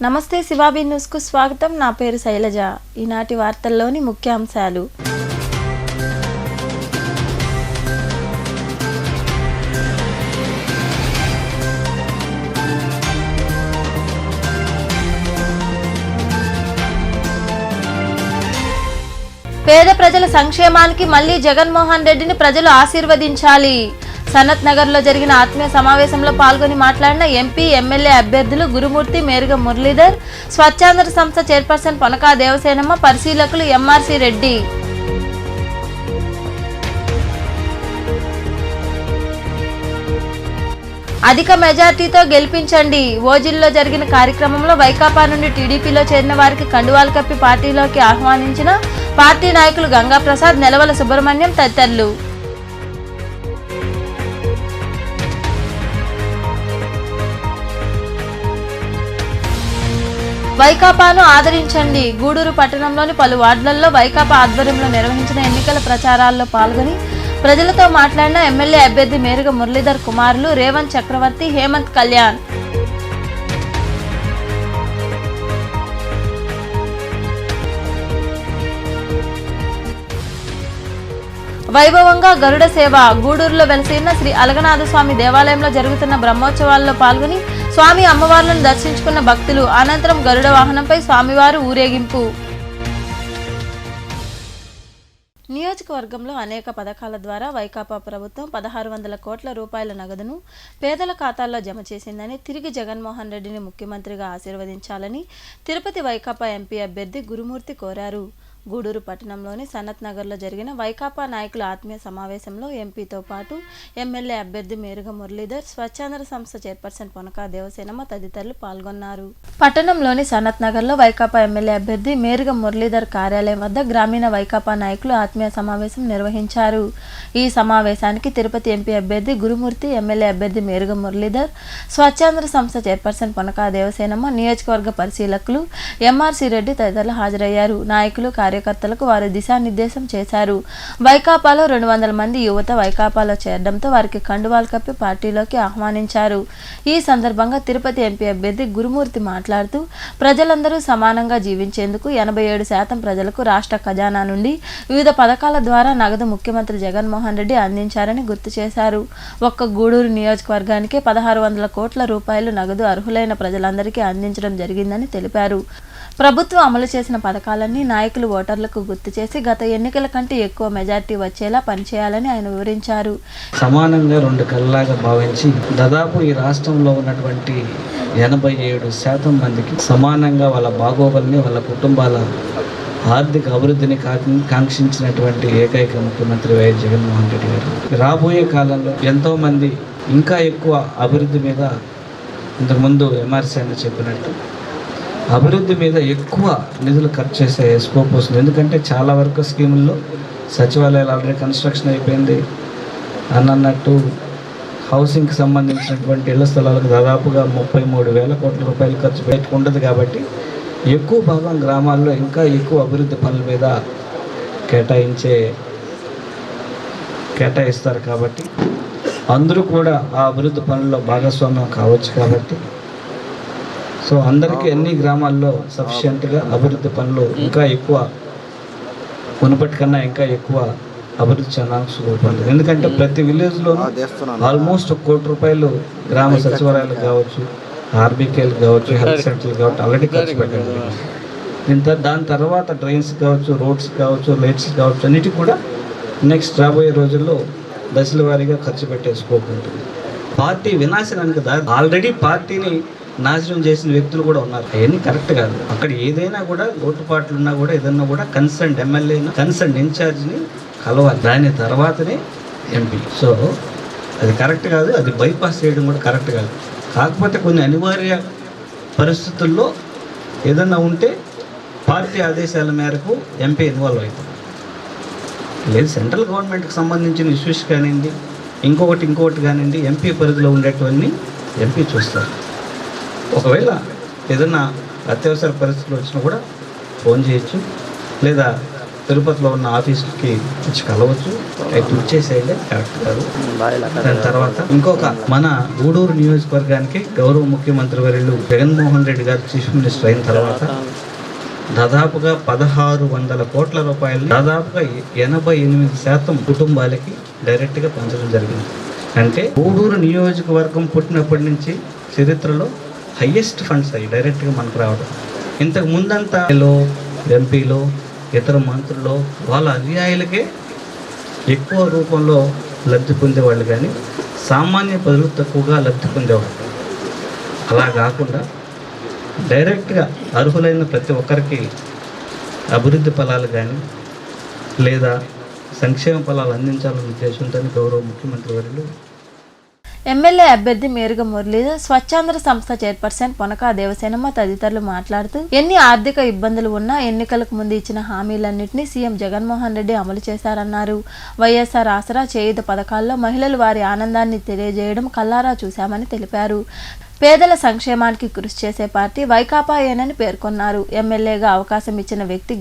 నమస్తే శివాబీ న్యూస్కు స్వాగతం. నా పేరు శైలజ. ఈనాటి వార్తల్లోని ముఖ్యాంశాలు. పేద ప్రజల సంక్షేమానికి మళ్లీ జగన్మోహన్ రెడ్డిని ప్రజలు ఆశీర్వదించాలి. సనత్ నగర్ లో జరిగిన ఆత్మీయ సమావేశంలో పాల్గొని మాట్లాడిన ఎంపీ ఎమ్మెల్యే అభ్యర్థులు గురుమూర్తి, మేరుగ మురళీధర్, స్వచ్ఛాంధ్ర సంస్థ చైర్పర్సన్ పొనకా దేవసేనమ్మ, పరిశీలకులు ఎంఆర్సీ రెడ్డి. అధిక మెజార్టీతో గెలిపించండి. ఓజిల్లో జరిగిన కార్యక్రమంలో వైకాపా నుండి టీడీపీలో చేరిన వారికి కండువాలు కప్పి పార్టీలోకి ఆహ్వానించిన పార్టీ నాయకులు గంగాప్రసాద్, నెలవల సుబ్రహ్మణ్యం తదితరులు. వైకాపాను ఆదరించండి. గూడూరు పట్టణంలోని పలు వార్డులలో వైకాపా ఆధ్వర్యంలో నిర్వహించిన ఎన్నికల ప్రచారాల్లో పాల్గొని ప్రజలతో మాట్లాడిన ఎమ్మెల్యే అభ్యర్థి మేరుగ మురళీధర్ కుమారులు రేవంత్ చక్రవర్తి, హేమంత్ కళ్యాణ్. వైభవంగా గరుడ సేవ. గూడూరులో వెలసిన శ్రీ అలగనాథ స్వామి దేవాలయంలో జరుగుతున్న బ్రహ్మోత్సవాల్లో పాల్గొని స్వామి అమ్మవార్లను దర్శించుకున్న భక్తులు. అనంతరం గరుడ వాహనంపై స్వామివారు ఊరేగింపు. నియోజకవర్గంలో అనేక పథకాల ద్వారా వైకాపా ప్రభుత్వం 1600 కోట్ల రూపాయల నగదును పేదల ఖాతాల్లో జమ చేసిందని, తిరిగి జగన్మోహన్ రెడ్డిని ముఖ్యమంత్రిగా ఆశీర్వదించాలని తిరుపతి వైకాపా ఎంపీ అభ్యర్థి గురుమూర్తి కోరారు. గూడూరు పట్టణంలోని సనత్ నగర్లో జరిగిన వైకాపా నాయకుల ఆత్మీయ సమావేశంలో ఎంపీతో పాటు ఎమ్మెల్యే అభ్యర్థి మేరుగ మురళీధర్, స్వచ్ఛాంధ్ర సంస్థ చైర్పర్సన్ పొనకా దేవసేనమ్మ తదితరులు పాల్గొన్నారు. పట్టణంలోని సనత్ నగర్లో వైకాపా ఎమ్మెల్యే అభ్యర్థి మేరుగ మురళీధర్ కార్యాలయం వద్ద గ్రామీణ వైకాపా నాయకులు ఆత్మీయ సమావేశం నిర్వహించారు. ఈ సమావేశానికి తిరుపతి ఎంపీ అభ్యర్థి గురుమూర్తి, ఎమ్మెల్యే అభ్యర్థి మేరుగ మురళీధర్, స్వచ్ఛాంధ్ర సంస్థ చైర్పర్సన్ పొనకా దేవసేనమ్మ, నియోజకవర్గ పరిశీలకులు ఎంఆర్సీ రెడ్డి తదితరులు హాజరయ్యారు. నాయకులు కార్యకర్తలకు వారు దిశానిర్దేశం చేశారు. వైకాపాలో 200 మంది యువత వైకాపాలో చేరడంతో వారికి కండువాలు కప్పి పార్టీలోకి ఆహ్వానించారు. ఈ సందర్భంగా తిరుపతి ఎంపీ అభ్యర్థి గురుమూర్తి మాట్లాడుతూ ప్రజలందరూ సమానంగా జీవించేందుకు 87% ప్రజలకు రాష్ట్ర ఖజానా నుండి వివిధ పథకాల ద్వారా నగదు ముఖ్యమంత్రి జగన్మోహన్ రెడ్డి అందించారని గుర్తు చేశారు. ఒక్క గూడూరు నియోజకవర్గానికే 1600 కోట్ల రూపాయలు నగదు అర్హులైన ప్రజలందరికీ అందించడం జరిగిందని తెలిపారు. ప్రభుత్వం అమలు చేసిన పథకాలన్నీ నాయకులు ఓటర్లకు గుర్తు చేసి గత ఎన్నికల కంటే ఎక్కువ మెజార్టీ వచ్చేలా పనిచేయాలని ఆయన వివరించారు. సమానంగా 2 కళ్ళలాగా భావించి దాదాపు ఈ రాష్ట్రంలో ఉన్నటువంటి 87% మందికి సమానంగా వాళ్ళ బాగోగుల్ని, వాళ్ళ కుటుంబాల ఆర్థిక అభివృద్ధిని కాంక్షించినటువంటి ఏకైక ముఖ్యమంత్రి వైఎస్ జగన్మోహన్ రెడ్డి గారు. రాబోయే కాలంలో ఎంతోమంది ఇంకా ఎక్కువ అభివృద్ధి మీద, ఇంతకుముందు ఎంఆర్సీ అని చెప్పినట్టు అభివృద్ధి మీద ఎక్కువ నిధులు ఖర్చు చేసే స్కోప్ వస్తుంది. ఎందుకంటే చాలా వరకు స్కీముల్లో సచివాలయాలు ఆల్రెడీ కన్స్ట్రక్షన్ అయిపోయింది అన్నట్టు హౌసింగ్కి సంబంధించినటువంటి ఇళ్ల స్థలాలకు దాదాపుగా 33,000 కోట్ల రూపాయలు ఖర్చు పెట్టుకుంటుంది. కాబట్టి ఎక్కువ భాగం గ్రామాల్లో ఇంకా ఎక్కువ అభివృద్ధి పనుల మీద కేటాయిస్తారు. కాబట్టి అందరూ కూడా ఆ అభివృద్ధి పనుల్లో భాగస్వామ్యం కావచ్చు. కాబట్టి సో అందరికీ అన్ని గ్రామాల్లో సఫిషియెంట్గా అభివృద్ధి పనులు ఇంకా ఎక్కువ, మునుపటి కన్నా ఇంకా ఎక్కువ అభివృద్ధి చెందాల్సి. ఎందుకంటే ప్రతి విలేజ్లో ఆల్మోస్ట్ 1 కోటి రూపాయలు గ్రామ సచివాలయాలు కావచ్చు, ఆర్బీకేలు కావచ్చు, హెల్త్ సెంటర్లు కావచ్చు ఆల్రెడీ ఖర్చు పెట్టండి. దాని తర్వాత డ్రైన్స్ కావచ్చు, రోడ్స్ కావచ్చు, లైట్స్ కావచ్చు, అన్నిటి కూడా నెక్స్ట్ రాబోయే రోజుల్లో దశల వారీగా ఖర్చు పెట్టే స్కోప్ ఉంటుంది. పార్టీ వినాశనానికి ఆల్రెడీ పార్టీని నాశనం చేసిన వ్యక్తులు కూడా ఉన్నారు. అవన్నీ కరెక్ట్ కాదు. అక్కడ ఏదైనా కూడా లోటుపాట్లు ఉన్నా కూడా ఏదన్నా కూడా కన్సర్న్ ఎమ్మెల్యేని, కన్సర్న్ ఇన్ఛార్జ్ని కలవాలి. దాని తర్వాతనే ఎంపీ. సో అది కరెక్ట్ కాదు. అది బైపాస్ చేయడం కూడా కరెక్ట్ కాదు. కాకపోతే కొన్ని అనివార్య పరిస్థితుల్లో ఏదన్నా ఉంటే పార్టీ ఆదేశాల మేరకు ఎంపీ ఇన్వాల్వ్ అవుతారు. లేదు సెంట్రల్ గవర్నమెంట్కి సంబంధించిన ఇష్యూస్ కానివ్వండి, ఇంకొకటి కానివ్వండి, ఎంపీ పరిధిలో ఉండేటివన్నీ ఎంపీ చూస్తారు. ఒకవేళ ఏదన్నా అత్యవసర పరిస్థితులు వచ్చినా కూడా ఫోన్ చేయొచ్చు, లేదా తిరుపతిలో ఉన్న ఆఫీస్కి వచ్చి కలవచ్చు. అయితే వచ్చేసేయండి, కరెక్ట్ కాదు. దాని తర్వాత ఇంకొక మన గూడూరు నియోజకవర్గానికి గౌరవ ముఖ్యమంత్రి వర్యులు జగన్మోహన్ రెడ్డి గారు చీఫ్ మినిస్టర్ అయిన తర్వాత దాదాపుగా 1600 కోట్ల రూపాయలు దాదాపుగా 88% కుటుంబాలకి డైరెక్ట్గా పంచడం జరిగింది. అంటే గూడూరు నియోజకవర్గం పుట్టినప్పటి నుంచి చరిత్రలో హయ్యెస్ట్ ఫండ్స్ అయ్యి డైరెక్ట్గా మనకు రావడం. ఇంతకు ముందంతా ఎంపీలో ఇతర మంత్రులు వాళ్ళ అన్యాయాలకే ఎక్కువ రూపంలో లబ్ధి పొందేవాళ్ళు, కానీ సామాన్య ప్రజలు తక్కువగా లబ్ధి పొందేవాళ్ళు. అలా కాకుండా డైరెక్ట్గా అర్హులైన ప్రతి ఒక్కరికి అభివృద్ధి ఫలాలు కానీ లేదా సంక్షేమ ఫలాలు అందించాలనే ఉద్దేశంతో గౌరవ ముఖ్యమంత్రి వర్యులు ఎమ్మెల్యే అభ్యర్థి మేరుగ మురళీధర్, స్వచ్ఛాంధ్ర సంస్థ చైర్పర్సన్ పొనకా దేవసేనమ్మ తదితరులు మాట్లాడుతూ ఎన్ని ఆర్థిక ఇబ్బందులు ఉన్నా ఎన్నికలకు ముందు ఇచ్చిన హామీలన్నింటినీ సీఎం జగన్మోహన్ రెడ్డి అమలు చేశారన్నారు. వైఎస్ఆర్ ఆసరా, చేయూత పథకాల్లో మహిళలు వారి ఆనందాన్ని తెలియజేయడం కల్లారా చూశామని తెలిపారు. పేదల సంక్షేమానికి కృషి చేసే పార్టీ వైకాపాయేనని పేర్కొన్నారు. ఎమ్మెల్యేగా అవకాశం ఇచ్చిన వ్యక్తి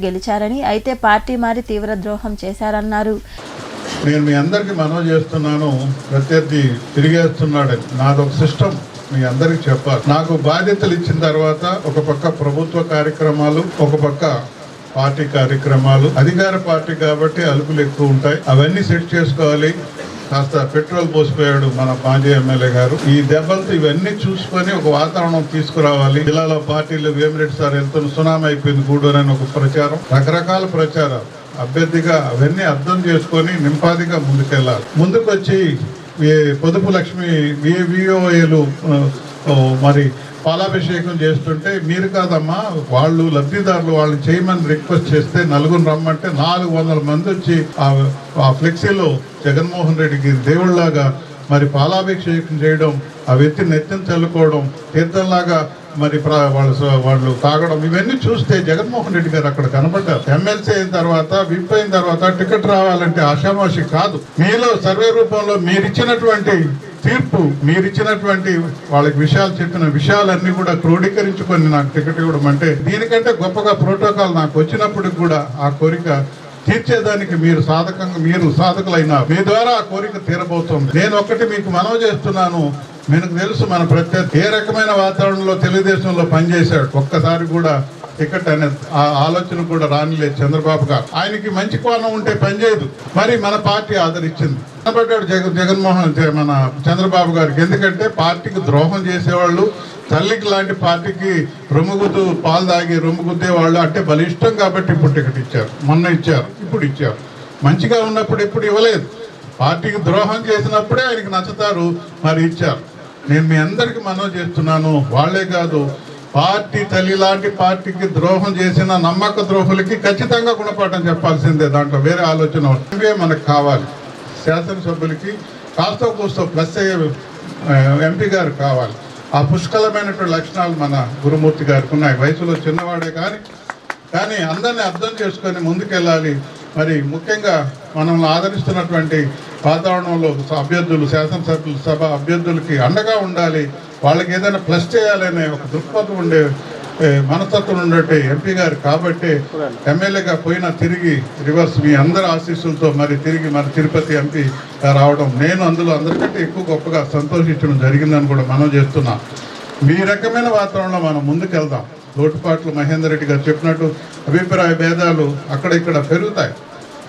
గెలిచారని అయితే పార్టీ మారి తీవ్ర ద్రోహం చేశారన్నారు. నేను మీ అందరికీ మనవి చేస్తున్నాను, ప్రత్యర్థి తిరిగేస్తున్నాడని. నాదొక సిస్టమ్ మీ అందరికి చెప్పాలి. నాకు బాధ్యతలు ఇచ్చిన తర్వాత ఒక పక్క ప్రభుత్వ కార్యక్రమాలు, ఒక పక్క పార్టీ కార్యక్రమాలు. అధికార పార్టీ కాబట్టి అలుపులు ఎక్కువ ఉంటాయి, అవన్నీ సెట్ చేసుకోవాలి. కాస్త పెట్రోల్ పోసిపోయాడు మన మాజీ ఎమ్మెల్యే గారు. ఈ దెబ్బలతో ఇవన్నీ చూసుకొని ఒక వాతావరణం తీసుకురావాలి. జిల్లాలో పార్టీలు వేమిరెడ్డి సార్ వెళ్తున్న సునామీ అయిపోయింది గూడూరు అని ఒక ప్రచారం, రకరకాల ప్రచారాలు. అభ్యర్థిగా అవన్నీ అర్థం చేసుకొని నింపాదిగా ముందుకెళ్ళాలి. ముందుకొచ్చి పొదుపు లక్ష్మి విఓఏలు మరి పాలాభిషేకం చేస్తుంటే మీరు కాదమ్మా, వాళ్ళు లబ్ధిదారులు వాళ్ళని చేయమని రిక్వెస్ట్ చేస్తే నలుగురు రమ్మంటే 400 మంది వచ్చి ఆ ఫ్లెక్సీలో జగన్మోహన్ రెడ్డికి దేవుళ్లాగా మరి పాలాభిషేకం చేయడం, ఆ వ్యక్తి నెత్తిని చల్లుకోవడం, తీర్థంలాగా మరి వాళ్ళు తాగడం, ఇవన్నీ చూస్తే జగన్మోహన్ రెడ్డి గారు అక్కడ కనబడ్డారు. ఎమ్మెల్సీ అయిన తర్వాత, విప్ అయిన తర్వాత టికెట్ రావాలంటే ఆషామాషి కాదు. మీలో సర్వే రూపంలో మీరిచ్చినటువంటి తీర్పు, మీరిచ్చినటువంటి వాళ్ళకి విషయాలు చెప్పిన విషయాలన్నీ కూడా క్రోడీకరించుకొని నాకు టికెట్ ఇవ్వడం అంటే దీనికంటే గొప్పగా ప్రోటోకాల్ నాకు వచ్చినప్పటికి కూడా ఆ కోరిక తీర్చేదానికి మీరు సాధకులైన మీ ద్వారా ఆ కోరిక తీరబోతుంది. నేను ఒక్కటి మీకు మనవి చేస్తున్నాను, మీకు తెలుసు మన ప్రత్యర్థి ఏ రకమైన వాతావరణంలో తెలుగుదేశంలో పనిచేశాడు. ఒక్కసారి కూడా టికెట్ అనే ఆలోచన కూడా రానిలేదు చంద్రబాబు గారు. ఆయనకి మంచి కోణం ఉంటే పనిచేయదు, మరి మన పార్టీ ఆదరించింది. కనబడ్డాడు జగన్మోహన్ మన చంద్రబాబు గారికి. ఎందుకంటే పార్టీకి ద్రోహం చేసేవాళ్ళు, తల్లికి లాంటి పార్టీకి రొమ్ముగుతూ పాలు తాగి రొమ్ముగుద్దే వాళ్ళు అంటే బలిష్టం కాబట్టి ఇప్పుడు టికెట్ ఇచ్చారు. మొన్న ఇచ్చారు, ఇప్పుడు ఇచ్చారు. మంచిగా ఉన్నప్పుడు ఎప్పుడు ఇవ్వలేదు. పార్టీకి ద్రోహం చేసినప్పుడే ఆయనకి నచ్చుతారు, మరి ఇచ్చారు. నేను మీ అందరికీ మనవి చేస్తున్నాను, వాళ్లే కాదు పార్టీ తల్లి లాంటి పార్టీకి ద్రోహం చేసిన నమ్మక ద్రోహులకి ఖచ్చితంగా గుణపాఠం చెప్పాల్సిందే. దాంట్లో వేరే ఆలోచన మనకు కావాలి. శాసనసభ్యులకి కాస్తో కూస్తో ప్లస్ అయ్యే ఎంపీ గారు కావాలి. ఆ పుష్కలమైనటువంటి లక్షణాలు మన గురుమూర్తి గారికి ఉన్నాయి. వయసులో చిన్నవాడే కానీ అందరినీ అర్థం చేసుకొని ముందుకెళ్ళాలి. మరి ముఖ్యంగా మనల్ని ఆదరిస్తున్నటువంటి వాతావరణంలో అభ్యర్థులు, శాసనసభ అభ్యర్థులకి అండగా ఉండాలి. వాళ్ళకి ఏదైనా ప్లస్ చేయాలనే ఒక దృక్పథం ఉండే మనస్తత్వం ఉండే ఎంపీ గారు కాబట్టి ఎమ్మెల్యేగా పోయినా తిరిగి రివర్స్ మీ అందరి ఆశీస్సులతో మరి తిరిగి మన తిరుపతి ఎంపీ రావడం నేను అందులో అందరికంటే ఎక్కువ గొప్పగా సంతోషించడం జరిగిందని కూడా మనం చేస్తున్నాం. మీ రకమైన వాతావరణంలో మనం ముందుకెళ్దాం. లోటుపాట్లు మహేందర్ రెడ్డి గారు చెప్పినట్టు అభిప్రాయ భేదాలు అక్కడ ఇక్కడ పెరుగుతాయి,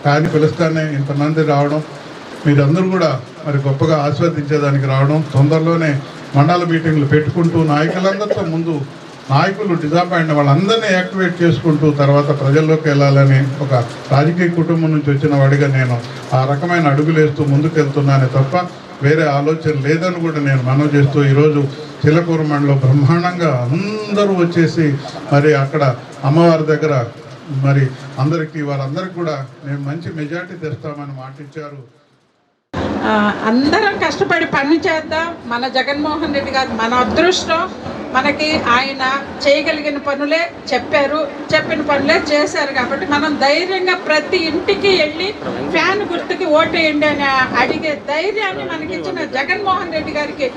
కానీ పిలుస్తానే ఇంతమంది రావడం, మీరందరూ కూడా మరి గొప్పగా ఆస్వాదించేదానికి రావడం, తొందరలోనే మండల మీటింగ్లు పెట్టుకుంటూ నాయకులందరితో ముందు నాయకులు డిజాపాయింట్ వాళ్ళందరినీ యాక్టివేట్ చేసుకుంటూ తర్వాత ప్రజల్లోకి వెళ్ళాలని ఒక రాజకీయ కుటుంబం నుంచి వచ్చిన వాడిగా నేను ఆ రకమైన అడుగులేస్తూ ముందుకెళ్తున్నానే తప్ప వేరే ఆలోచన లేదని కూడా నేను మనవి చేస్తూ ఈరోజు చిలకూరు మండలం బ్రహ్మాండంగా అందరూ వచ్చేసి మరి అక్కడ అమ్మవారి దగ్గర మరి వారందరికీ కూడా మేము మంచి మెజార్టీ తెస్తామని మాట ఇచ్చారు. అందరం కష్టపడి పని చేద్దాం. మన జగన్మోహన్ రెడ్డి గారు మన అదృష్టం. మనకి ఆయన చేయగలిగిన పనులే చెప్పారు, చెప్పిన పనులే చేశారు. కాబట్టి మనం ధైర్యంగా ప్రతి ఇంటికి వెళ్ళి ఫ్యాన్ గుర్తుకి ఓటేయండి అని అడిగే ధైర్యాన్ని మనకిచ్చిన జగన్మోహన్ రెడ్డి గారికి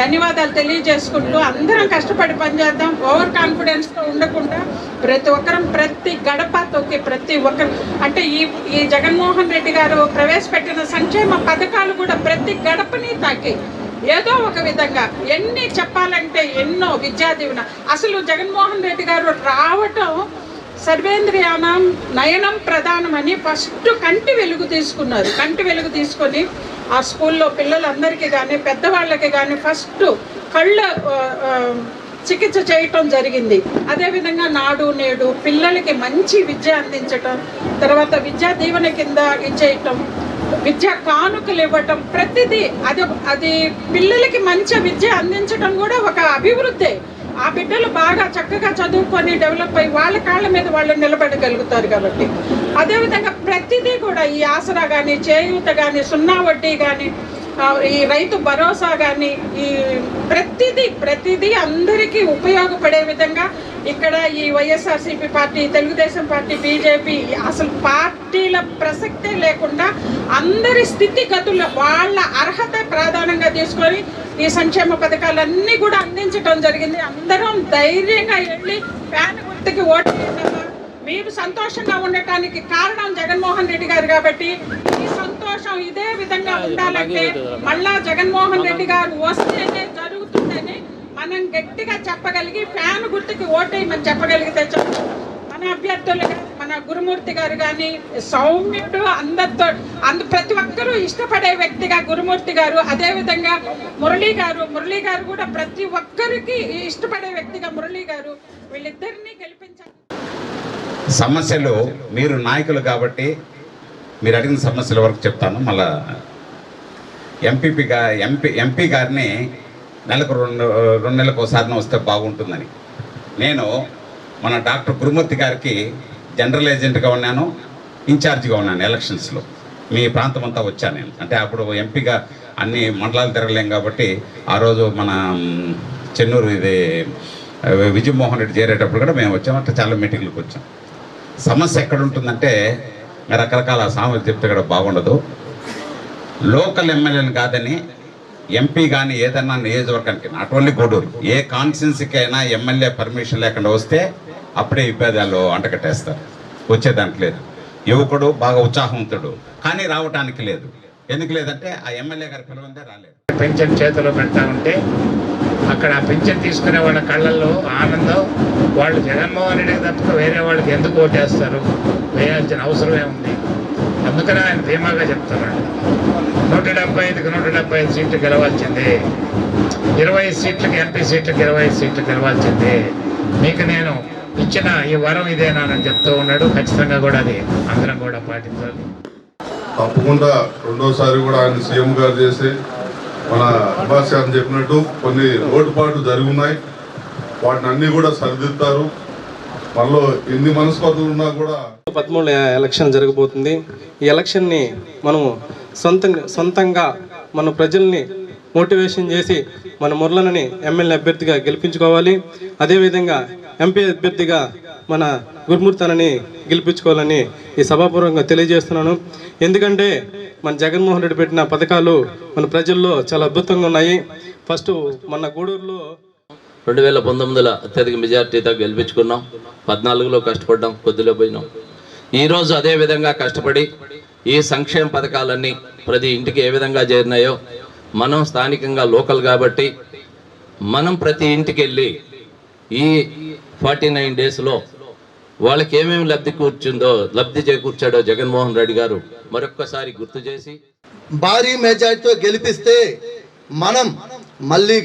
ధన్యవాదాలు తెలియజేసుకుంటూ అందరం కష్టపడి పనిచేద్దాం. ఓవర్ కాన్ఫిడెన్స్తో ఉండకుండా ప్రతి ఒక్కరం ప్రతి గడప తొక్కి ప్రతి ఒక్కరు అంటే ఈ జగన్మోహన్ రెడ్డి గారు ప్రవేశపెట్టిన సంక్షేమ పథకాలు కూడా ప్రతి గడపని తాకి ఏదో ఒక విధంగా ఎన్ని చెప్పాలంటే ఎన్నో విద్యా దీవెన. అసలు జగన్మోహన్ రెడ్డి గారు రావటం సర్వేంద్రియానం నయనం ప్రధానమని ఫస్ట్ కంటి వెలుగు తీసుకున్నారు. కంటి వెలుగు తీసుకొని ఆ స్కూల్లో పిల్లలందరికీ కానీ పెద్దవాళ్ళకి కానీ ఫస్ట్ కళ్ళ చికిత్స చేయటం జరిగింది. అదేవిధంగా నాడు నేడు పిల్లలకి మంచి విద్య అందించటం, తర్వాత విద్యా దీవెన కింద ఇచ్చేయటం, విద్యా కానుకలు ఇవ్వటం, ప్రతిదీ అది పిల్లలకి మంచి విద్య అందించడం కూడా ఒక అభివృద్ధి. ఆ బిడ్డలు బాగా చక్కగా చదువుకొని డెవలప్ అయ్యి వాళ్ళ కాళ్ళ మీద వాళ్ళు నిలబడగలుగుతారు. కాబట్టి అదేవిధంగా ప్రతిదీ కూడా ఈ ఆసరా కానీ, చేయూత కానీ, సున్నా వడ్డీ కానీ, ఈ రైతు భరోసా కానీ, ఈ ప్రతిదీ అందరికీ ఉపయోగపడే విధంగా ఇక్కడ ఈ YSRCP party, Telugu Desam party, BJP అసలు పార్టీల ప్రసక్తే లేకుండా అందరి స్థితిగతులు వాళ్ళ అర్హత ప్రధానంగా తీసుకొని ఈ సంక్షేమ పథకాలన్నీ కూడా అందించడం జరిగింది. అందరం ధైర్యంగా వెళ్ళి ఫ్యాన్ గుర్తుకి ఓటు వేద్దామా. మీరు సంతోషంగా ఉండటానికి కారణం జగన్మోహన్ రెడ్డి గారు. కాబట్టి ఈ సంతోషం ఇదే విధంగా ఉండాలంటే మళ్ళా జగన్మోహన్ రెడ్డి గారు వస్తేనే జరుగుతుందని మనం గట్టిగా చెప్పగలిగి ఫ్యాన్ గుర్తుకి ఓటేయమని చెప్పగలిగితే మన అభ్యర్థులు మన గురుమూర్తి గారు కానీ సౌమ్యుడు, అందరితో ప్రతి ఒక్కరూ ఇష్టపడే వ్యక్తిగా గురుమూర్తి గారు, అదేవిధంగా మురళీ గారు కూడా ప్రతి ఒక్కరికి ఇష్టపడే వ్యక్తిగా మురళీ గారు, వీళ్ళిద్దరినీ గెలిపించారు. సమస్యలు మీరు నాయకులు కాబట్టి మీరు అడిగిన సమస్యల వరకు చెప్తాను. మళ్ళా ఎంపీ గారిని నెలకు రెండు నెలలకు ఒకసారి వస్తే బాగుంటుందని నేను మన డాక్టర్ గురుమూర్తి గారికి జనరల్ ఏజెంట్గా ఉన్నాను, ఇన్ఛార్జిగా ఉన్నాను ఎలక్షన్స్లో. మీ ప్రాంతం అంతా వచ్చాను నేను. అంటే అప్పుడు ఎంపీగా అన్ని మండలాలు తిరగలేం కాబట్టి ఆ రోజు మన చెన్నూరు ఇది విజయమోహన్ రెడ్డి చేరేటప్పుడు కూడా మేము వచ్చాము. అట్లా చాలా మీటింగ్లకు వచ్చాం. సమస్య ఎక్కడ ఉంటుందంటే రకరకాల సామెతలు చెప్తే కూడా బాగుండదు. లోకల్ ఎమ్మెల్యేలు కాదని ఎంపీ కానీ ఏదన్నా నియోజకవర్గానికి నాట్ ఓన్లీ గూడూరు ఏ కాన్స్టిట్యున్సీకి అయినా ఎమ్మెల్యే పర్మిషన్ లేకుండా వస్తే అప్పుడే విభేదాలు అంటకట్టేస్తారు. వచ్చేదానికి లేదు. యువకుడు బాగా ఉత్సాహవంతుడు కానీ రావటానికి లేదు. ఎందుకు లేదంటే ఆ ఎమ్మెల్యే గారి పిలవందే రాలేదు. పెన్షన్ చేతిలో పెడతా ఉంటే అక్కడ పెన్షన్ తీసుకునే వాళ్ళ కళ్ళల్లో ఆనందం. వాళ్ళు జగన్మోహన్ రెడ్డికి తప్ప వేరే వాళ్ళకి ఎందుకు ఓటేస్తారు, వేయాల్సిన అవసరమే ఉంది. అందుకనే ఆయన ధీమాగా చెప్తారండి, 175కి 175 సీట్లు గెలవాల్సిందే, 20 సీట్లకి ఎంపీ సీట్లకి 25 సీట్లు గెలవాల్సిందే, మీకు నేను ఇచ్చిన ఈ వరం ఇదేనానని చెప్తూ ఉన్నాడు. ఖచ్చితంగా కూడా అది అందరం కూడా పాటించాలి. తప్పకుండా రెండోసారి కూడా ఆయన సీఎం గారు చేసి మన అబ్బాస్ గారు చెప్పినట్టు కొన్ని లోటుపాట్లు జరుగున్నాయి, వాటిని అన్ని కూడా సరిదిద్దుతారు. మనలో ఎన్ని మనస్పర్ధలు ఉన్నా కూడా 13 ఎలక్షన్ జరగబోతుంది. ఈ ఎలక్షన్ని మనం సొంతంగా మన ప్రజల్ని మోటివేషన్ చేసి మన మురళనని ఎమ్మెల్యే అభ్యర్థిగా గెలిపించుకోవాలి. అదేవిధంగా ఎంపీ అభ్యర్థిగా మన గురుమూర్తనని గెలిపించుకోవాలని ఈ సభాపూర్వకంగా తెలియజేస్తున్నాను. ఎందుకంటే మన జగన్మోహన్ రెడ్డి పెట్టిన పథకాలు మన ప్రజల్లో చాలా అద్భుతంగా ఉన్నాయి. ఫస్ట్ మన గూడూరులో 2019లో అత్యధిక మెజార్టీతో గెలిపించుకున్నాం. 14లో కష్టపడ్డాం, కొద్దిలో పోయినాం. ఈరోజు అదే విధంగా కష్టపడి ఈ సంక్షేమ పథకాలన్నీ ప్రతి ఇంటికి ఏ విధంగా చేరినాయో మనం స్థానికంగా లోకల్ కాబట్టి మనం ప్రతి ఇంటికి వెళ్ళి ఈ 49 డేస్లో వాళ్ళకి ఏమేమి లబ్ధి చేకూర్చాడో జగన్మోహన్ రెడ్డి గారు మరొక్కసారి గుర్తు చేసి భారీ మెజార్టీతో గెలిపిస్తే మనం మళ్ళీ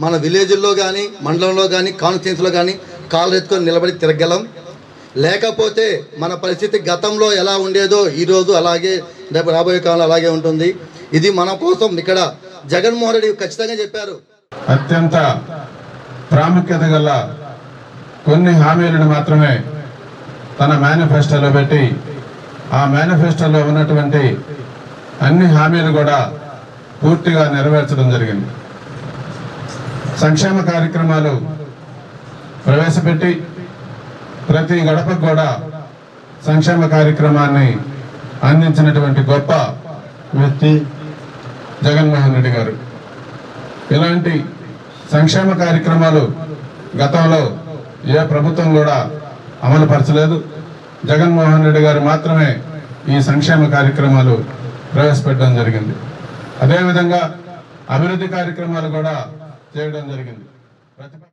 మన విలేజ్లో కానీ మండలంలో కానీ కాన్స్టిట్యున్సీలో కానీ కాళ్ళు ఎత్తుకొని నిలబడి తిరగలం. లేకపోతే మన పరిస్థితి గతంలో ఎలా ఉండేదో ఈరోజు అలాగే రాబోయే కాలంలో అలాగే ఉంటుంది. ఇది మన కోసం ఇక్కడ జగన్మోహన్ రెడ్డి ఖచ్చితంగా చెప్పారు. అత్యంత ప్రాముఖ్యత గల కొన్ని హామీలను మాత్రమే తన మేనిఫెస్టోలో పెట్టి ఆ మేనిఫెస్టోలో ఉన్నటువంటి అన్ని హామీలు కూడా పూర్తిగా నెరవేర్చడం జరిగింది. సంక్షేమ కార్యక్రమాలు ప్రవేశపెట్టి ప్రతి గడపకు కూడా సంక్షేమ కార్యక్రమాన్ని అందించినటువంటి గొప్ప వ్యక్తి జగన్మోహన్ రెడ్డి గారు. ఇలాంటి సంక్షేమ కార్యక్రమాలు గతంలో ఏ ప్రభుత్వం కూడా అమలు పరచలేదు. జగన్మోహన్ రెడ్డి గారు మాత్రమే ఈ సంక్షేమ కార్యక్రమాలు ప్రవేశపెట్టడం జరిగింది. అదేవిధంగా అభివృద్ధి కార్యక్రమాలు కూడా చేయడం జరిగింది.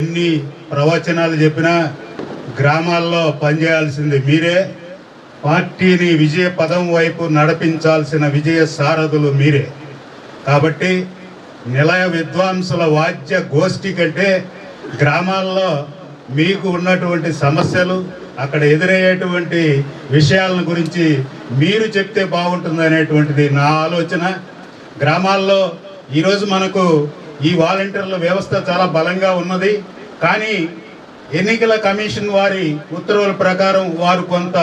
ఎన్ని ప్రవచనాలు చెప్పినా గ్రామాల్లో పనిచేయాల్సింది మీరే. పార్టీని విజయ పదం వైపు నడిపించాల్సిన విజయ సారథులు మీరే. కాబట్టి నిలయ విద్వాంసుల వాద్య గోష్ఠి కంటే గ్రామాల్లో మీకు ఉన్నటువంటి సమస్యలు, అక్కడ ఎదురయ్యేటువంటి విషయాలను గురించి మీరు చెప్తే బాగుంటుంది అనేటువంటిది నా ఆలోచన. గ్రామాల్లో ఈరోజు మనకు ఈ వాలంటీర్ల వ్యవస్థ చాలా బలంగా ఉన్నది. కానీ ఎన్నికల కమిషన్ వారి ఉత్తర్వుల ప్రకారం వారు కొంత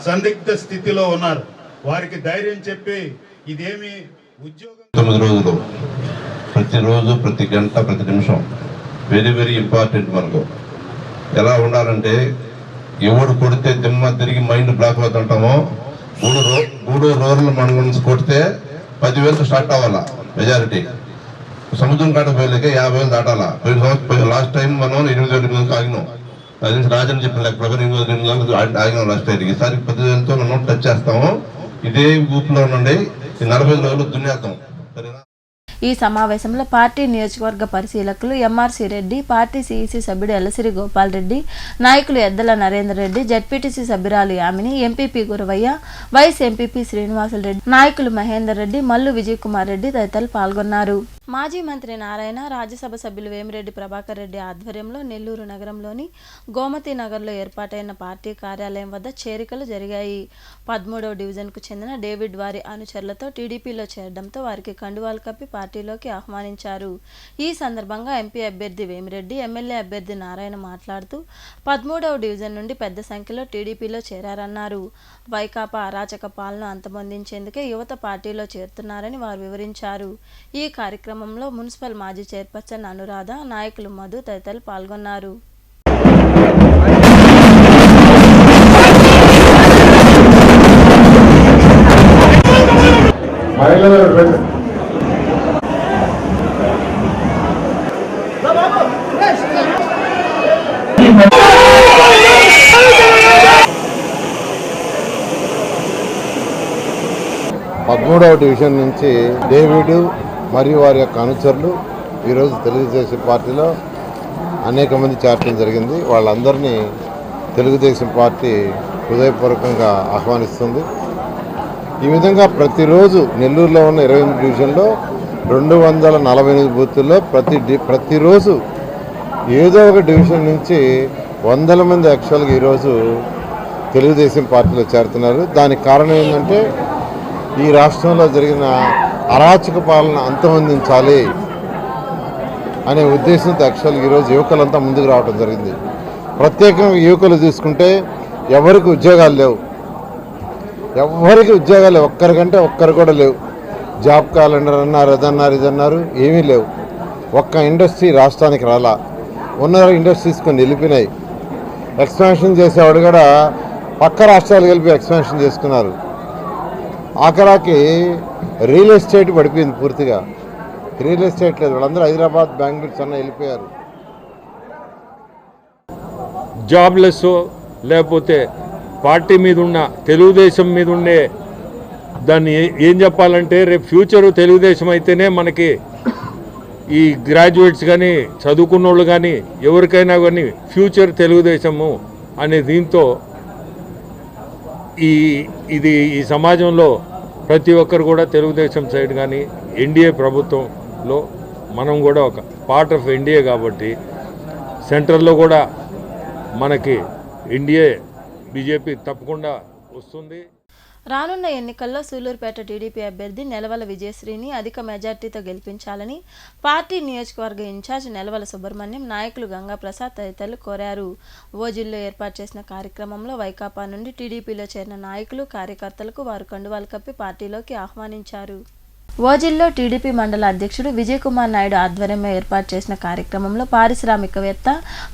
సందిగ్ధ స్థితిలో ఉన్నారు. వారికి ధైర్యం చెప్పి ఇదేమి ఉద్యోగం 9 రోజులు ప్రతిరోజు ప్రతి గంట ప్రతి నిమిషం వెరీ వెరీ ఇంపార్టెంట్. మనకు ఎలా ఉండాలంటే ఎవడు కొడితే దిమ్మ తిరిగి మైండ్ బ్లాక్ అవుతుంటామో, 3 రోజులు మన నుంచి కొడితే 10,000 స్టార్ట్ అవ్వాలా మెజారిటీ. సముద్రం కాట పోయలేక 50,000 దాటాలా. లాస్ట్ టైం మనం 8,000 ఆగినాం. అది నుంచి రాజని చెప్పిన లెక్క ప్రకారం 8,000 ఆగినాం లాస్ట్ టైం. ఈసారి 10,000తో మనం టచ్ చేస్తాము. ఇదే ఊపులో ఉండండి. ఈ 45 రోజులు దున్నేద్దాం. సరేనా? ఈ సమావేశంలో పార్టీ నియోజకవర్గ పరిశీలకులు ఎంఆర్సీ రెడ్డి, పార్టీ సిఇసి సభ్యుడు ఎల్లసిరి గోపాల్ రెడ్డి, నాయకులు ఎద్దల నరేందర్ రెడ్డి, జడ్పీటీసీ సభ్యురాలు Yamini, MPP Guravaiah, vice MPP Srinivasulu Reddy, నాయకులు మహేందర్ రెడ్డి, మల్లు విజయ్ కుమార్ రెడ్డి తదితరులు పాల్గొన్నారు. మాజీ మంత్రి నారాయణ, రాజ్యసభ సభ్యులు వేమిరెడ్డి ప్రభాకర్ రెడ్డి ఆధ్వర్యంలో నెల్లూరు నగరంలోని గోమతి నగర్లో ఏర్పాటైన పార్టీ కార్యాలయం వద్ద చేరికలు జరిగాయి. 13వ డివిజన్కు చెందిన డేవిడ్ వారి అనుచరులతో టీడీపీలో చేరడంతో వారికి కండువాలు కప్పి పార్టీలోకి ఆహ్వానించారు. ఈ సందర్భంగా ఎంపీ అభ్యర్థి వేమిరెడ్డి, ఎమ్మెల్యే అభ్యర్థి నారాయణ మాట్లాడుతూ 13వ డివిజన్ నుండి పెద్ద సంఖ్యలో టీడీపీలో చేరారన్నారు. వైకాపా అరాచక పాలన అంతమొందించేందుకే యువత పార్టీలో చేరుతున్నారని వారు వివరించారు. ఈ కార్యక్రమంలో మున్సిపల్ మాజీ చైర్పర్సన్ అనురాధ, నాయకులు మధు తదితరులు పాల్గొన్నారు. పదమూడవ డివిజన్ నుంచి డేవిడ్ మరియు వారి యొక్క అనుచరులు ఈరోజు తెలుగుదేశం పార్టీలో అనేక మంది చేరడం జరిగింది. వాళ్ళందరినీ తెలుగుదేశం పార్టీ హృదయపూర్వకంగా ఆహ్వానిస్తుంది. ఈ విధంగా ప్రతిరోజు నెల్లూరులో ఉన్న 28 డివిజన్లో 248 బూతుల్లో ప్రతిరోజు ఏదో ఒక డివిజన్ నుంచి 100 మంది యాక్చువల్గా ఈరోజు తెలుగుదేశం పార్టీలో చేరుతున్నారు. దానికి కారణం ఏంటంటే ఈ రాష్ట్రంలో జరిగిన అరాచక పాలన అంతమొందించాలి అనే ఉద్దేశంతో యాక్చువల్గా ఈరోజు యువకులంతా ముందుకు రావడం జరిగింది. ప్రత్యేకంగా యువకులు తీసుకుంటే ఎవరికి ఉద్యోగాలు లేవు, ఒక్కరికంటే ఒక్కరు కూడా లేవు. జాబ్ క్యాలెండర్ అన్నారు, అదన్నారు, ఇదన్నారు, ఏమీ లేవు. ఒక్క ఇండస్ట్రీ రాష్ట్రానికి రాలా. ఉన్న ఇండస్ట్రీస్ కొన్ని వెళ్ళిపోయినాయి. ఎక్స్పాన్షన్ చేసేవాడు కూడా పక్క రాష్ట్రాలు కలిపి ఎక్స్పాన్షన్ చేసుకున్నారు. ఆఖరాకి రియల్ ఎస్టేట్ పడిపోయింది పూర్తిగా. రియల్ ఎస్టేట్ లేదు. వాళ్ళందరూ హైదరాబాద్, బెంగళూరు, చెన్నై వెళ్ళిపోయారు. జాబ్లెస్ లేకపోతే పార్టీ మీద ఉన్న తెలుగుదేశం మీద ఉండే దాన్ని ఏం చెప్పాలంటే రేపు ఫ్యూచరు తెలుగుదేశం అయితేనే మనకి ఈ గ్రాడ్యుయేట్స్ కానీ చదువుకున్న వాళ్ళు కానీ ఎవరికైనా కానీ ఫ్యూచర్ తెలుగుదేశము అనే దీంతో ఈ సమాజంలో ప్రతి ఒక్కరు కూడా తెలుగుదేశం సైడ్ కానీ ఎన్డీఏ ప్రభుత్వంలో మనం కూడా ఒక పార్ట్ ఆఫ్ ఎన్డీఏ కాబట్టి సెంట్రల్లో కూడా మనకి ఎన్డీఏ బీజేపీ తప్పకుండా వస్తుంది. రానున్న ఎన్నికల్లో సూలూరుపేట టీడీపీ అభ్యర్థి నెలవల విజయశ్రీని అధిక మెజార్టీతో గెలిపించాలని పార్టీ నియోజకవర్గ ఇన్ఛార్జ్ నెలవల సుబ్రహ్మణ్యం, నాయకులు గంగా ప్రసాద్ తదితరులు కోరారు. ఓజిల్లో ఏర్పాటు చేసిన కార్యక్రమంలో వైకాపా నుండి టీడీపీలో చేరిన నాయకులు, కార్యకర్తలకు వారు కండువాలు కప్పి పార్టీలోకి ఆహ్వానించారు. ఓజిల్లో టీడీపీ మండల అధ్యక్షుడు విజయ్ కుమార్ నాయుడు ఆధ్వర్యంలో ఏర్పాటు చేసిన కార్యక్రమంలో పారిశ్రామికవేత్త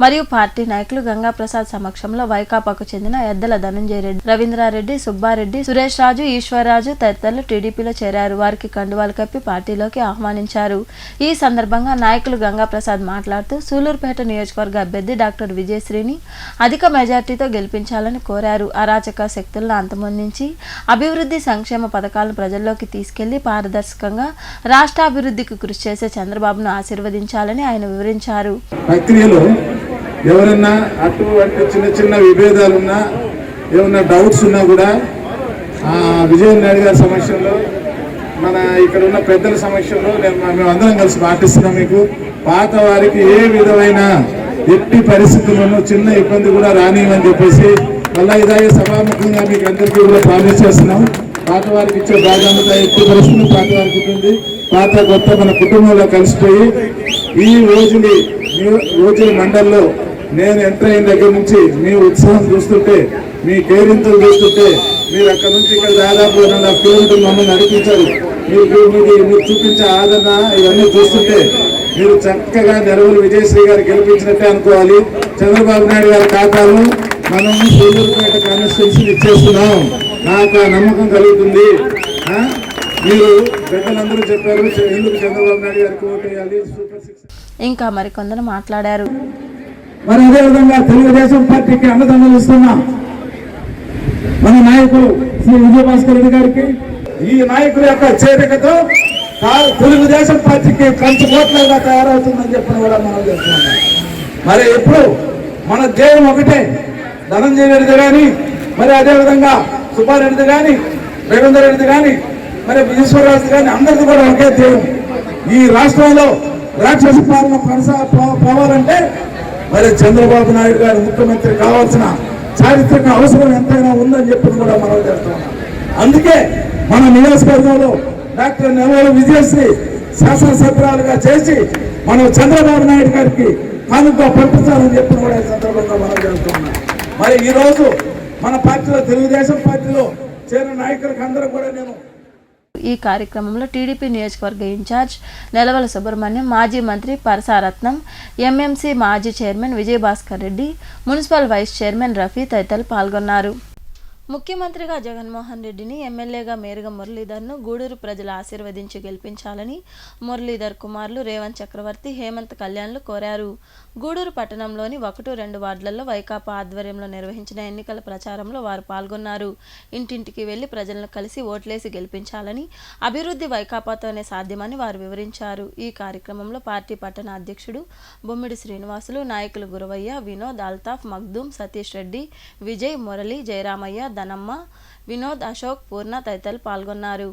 మరియు పార్టీ నాయకులు గంగాప్రసాద్ సమక్షంలో వైకాపాకు చెందిన ఎద్దల ధనంజయ రెడ్డి, రవీంద్రారెడ్డి, సుబ్బారెడ్డి, సురేష్ రాజు, ఈశ్వరరాజు తదితరులు టీడీపీలో చేరారు. వారికి కండువాలు కప్పి పార్టీలోకి ఆహ్వానించారు. ఈ సందర్భంగా నాయకులు గంగాప్రసాద్ మాట్లాడుతూ సూలూరుపేట నియోజకవర్గ అభ్యర్థి డాక్టర్ విజయశ్రీని అధిక మెజార్టీతో గెలిపించాలని కోరారు. అరాచక శక్తులను అంతమొందించి అభివృద్ధి సంక్షేమ పథకాలను ప్రజల్లోకి తీసుకెళ్లి పారదర్శకంగా రాష్ట్ర అభివృద్ధికి కృషి చేసే చంద్రబాబును ఆశీర్వదించాలని ఆయన వివరించారు. ప్రక్రియలో ఎవరన్నా అటువంటి చిన్న చిన్న విభేదాలున్నా, ఏమన్నా డౌట్స్ ఉన్నా కూడా విజయ్ నాయుడు గారి సమక్షంలో, మన ఇక్కడ ఉన్న పెద్దల సమక్షంలో మేమందరం కలిసి పాటిస్తున్నాం. మీకు పాత వారికి ఏ విధమైన ఎట్టి పరిస్థితుల్లోనూ చిన్న ఇబ్బంది కూడా రానివ్వని చెప్పేసి మళ్ళా ఇదాగే సభాముఖంగా మీకు అందరికీ కూడా ప్రామిస్ చేస్తున్నాం. పాత వారికి ఇచ్చే ప్రాధాన్యత ఎట్టి పరిస్థితులు పాత వారికి ఉంటుంది. పాత కొత్త మన కుటుంబంలో కలిసిపోయి ఈ రోజుల మండల్లో నేను ఎంటర్ అయిన దగ్గర నుంచి మీ ఉత్సాహం చూస్తుంటే, మీ కేరింతలు చూస్తుంటే, మీరు అక్కడ నుంచి ఇక్కడ దాదాపు 2.5 కిలోమీటర్లు మమ్మల్ని నడిపించారు. మీరు చూపించే ఆదరణ ఇవన్నీ చూస్తుంటే మీరు చక్కగా నెలవలు విజయశ్రీ గారు గెలిపించినట్టే అనుకోవాలి. చంద్రబాబు నాయుడు గారి ఖాతాలో మనం సూలూరుపేట కాన్స్టిట్యున్సీని ఇచ్చేస్తున్నాం. నాకు ఆ నమ్మకం కలుగుతుంది. మీరు పెద్దలందరూ చెప్పారు ఎందుకు చంద్రబాబు నాయుడు గారికి ఓటు వేయాలి. ఇంకా మరికొందరు మాట్లాడారు. మరి అదేవిధంగా తెలుగుదేశం పార్టీకి అండదండలు ఇస్తున్నాం మన నాయకులు శ్రీ విజయభాస్కర్ రెడ్డి గారికి. ఈ నాయకుల యొక్క చేరికతో తెలుగుదేశం పార్టీకి కంచు కోట్లుగా తయారవుతుందని చెప్పిన కూడా మనం చెప్తున్నాం. మరి ఎప్పుడు మన ధ్యేయం ఒకటే, ధనంజయ రెడ్డి కానీ, మరి అదేవిధంగా సుబ్బారెడ్డి కానీ, రవీంద్ర రెడ్డి కానీ, మరి ఈశ్వరరాజు కానీ, అందరిది కూడా ఒకే ధ్యేయం. ఈ రాష్ట్రంలో రాక్షస పాలన పోవాలంటే మరి చంద్రబాబు నాయుడు గారు ముఖ్యమంత్రి కావాల్సిన చారిత్రక అవసరం ఎంతైనా ఉందని చెప్పి కూడా మనం చేస్తున్నాం. అందుకే మన నియోజకవర్గంలో డాక్టర్ నెలవల విజయశ్రీ శాసనసభ్యురాలుగా చేసి మనం చంద్రబాబు నాయుడు గారికి కానుక పంపించాలని చెప్పి కూడా ఈ సందర్భంగా మనం చేస్తున్నాం. మరి ఈ రోజు మన పార్టీలో తెలుగుదేశం పార్టీలో చేరిన నాయకులకు అందరూ కూడా నేను ఈ కార్యక్రమంలో టీడీపీ నియోజకవర్గ ఇన్ఛార్జ్ నెలవల సుబ్రహ్మణ్యం, మాజీ మంత్రి పరసారత్నం, ఎంఎంసీ మాజీ chairman Vijayabhaskar Reddy, municipal vice chairman Rafi తదితరులు పాల్గొన్నారు. ముఖ్యమంత్రిగా జగన్మోహన్ రెడ్డిని, ఎమ్మెల్యేగా మేరుగ మురళీధర్ను గూడూరు ప్రజలు ఆశీర్వదించి గెలిపించాలని మురళీధర్ కుమారులు రేవంత్ చక్రవర్తి, హేమంత్ కళ్యాణ్లు కోరారు. గూడూరు పట్టణంలోని 1-2 వార్డులలో వైకాపా ఆధ్వర్యంలో నిర్వహించిన ఎన్నికల ప్రచారంలో వారు పాల్గొన్నారు. ఇంటింటికి వెళ్లి ప్రజలను కలిసి ఓట్లేసి గెలిపించాలని, అభివృద్ధి వైకాపాతోనే సాధ్యమని వారు వివరించారు. ఈ కార్యక్రమంలో పార్టీ పట్టణ అధ్యక్షుడు బొమ్మిడి శ్రీనివాసులు, నాయకులు గురవయ్య, వినోద్, అల్తాఫ్, మగ్దూమ్, సతీష్ రెడ్డి, విజయ్, మురళి, జయరామయ్య, ధనమ్మ, వినోద్, అశోక్, పూర్ణ తదితరులు పాల్గొన్నారు.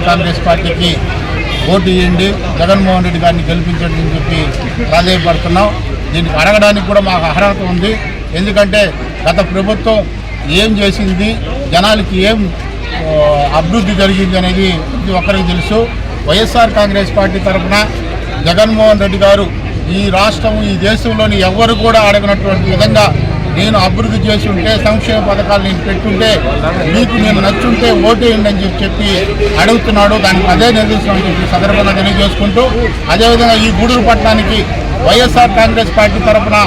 కాంగ్రెస్ పార్టీకి ఓటు వేయండి, జగన్మోహన్ రెడ్డి గారిని గెలిపించండి అని చెప్పి ప్రాధాన్యపడుతున్నాం. దీనికి అడగడానికి కూడా మాకు అర్హత ఉంది. ఎందుకంటే గత ప్రభుత్వం ఏం చేసింది, జనాలకి ఏం అభివృద్ధి జరిగింది అనేది ప్రతి ఒక్కరికి తెలుసు. వైఎస్ఆర్ కాంగ్రెస్ పార్టీ తరఫున జగన్మోహన్ రెడ్డి గారు ఈ రాష్ట్రం, ఈ దేశంలోని ఎవరు కూడా అడగనటువంటి విధంగా నేను అభివృద్ధి చేసి ఉంటే, సంక్షేమ పథకాలు నేను పెట్టుంటే, మీకు నేను నచ్చుంటే ఓటేయండి అని చెప్పి అడుగుతున్నాడు. దానికి అదే నిదర్శనం అని చెప్పి సందర్భంగా తెలియజేసుకుంటూ, అదేవిధంగా ఈ గూడూరు పట్టణానికి వైఎస్ఆర్ కాంగ్రెస్ పార్టీ తరఫున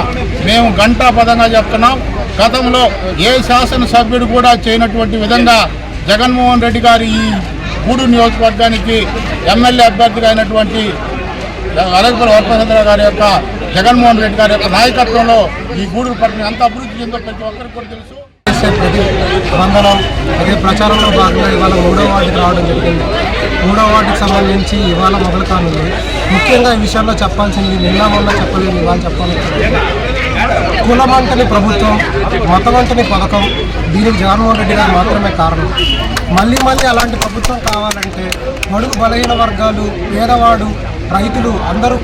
మేము ఘంటాపథంగా చెప్తున్నాం. గతంలో ఏ శాసనసభ్యుడు కూడా చేయనటువంటి విధంగా జగన్మోహన్ రెడ్డి గారు ఈ గూడూరు నియోజకవర్గానికి ఎమ్మెల్యే అభ్యర్థిగా అయినటువంటి అలగపల్లి వరప్రసాదరావు గారి యొక్క జగన్మోహన్ రెడ్డి గారి యొక్క నాయకత్వంలో ఈ గూడూరు పట్టణం ఎంత అభివృద్ధి చెందో ప్రతి ఒక్కరికి కూడా తెలుసు. ప్రతి వందనం అదే ప్రచారంలో భాగంగా ఇవాళ 3వ వార్డుకి రావడం జరిగింది. 3వ వార్డుకి సంబంధించి ఇవాళ మొదలు కానుంది. ముఖ్యంగా ఈ విషయంలో చెప్పాల్సింది నిన్న మొన్న చెప్పలేదు, ఇవాళ చెప్పాలి. కులమంటని ప్రభుత్వం, మతమంటని పథకం, దీనికి జగన్మోహన్ రెడ్డి గారు మాత్రమే కారణం. మళ్ళీ అలాంటి ప్రభుత్వం కావాలంటే బడుగు బలహీన వర్గాలు, పేదవాడు, రైతులు అందరూ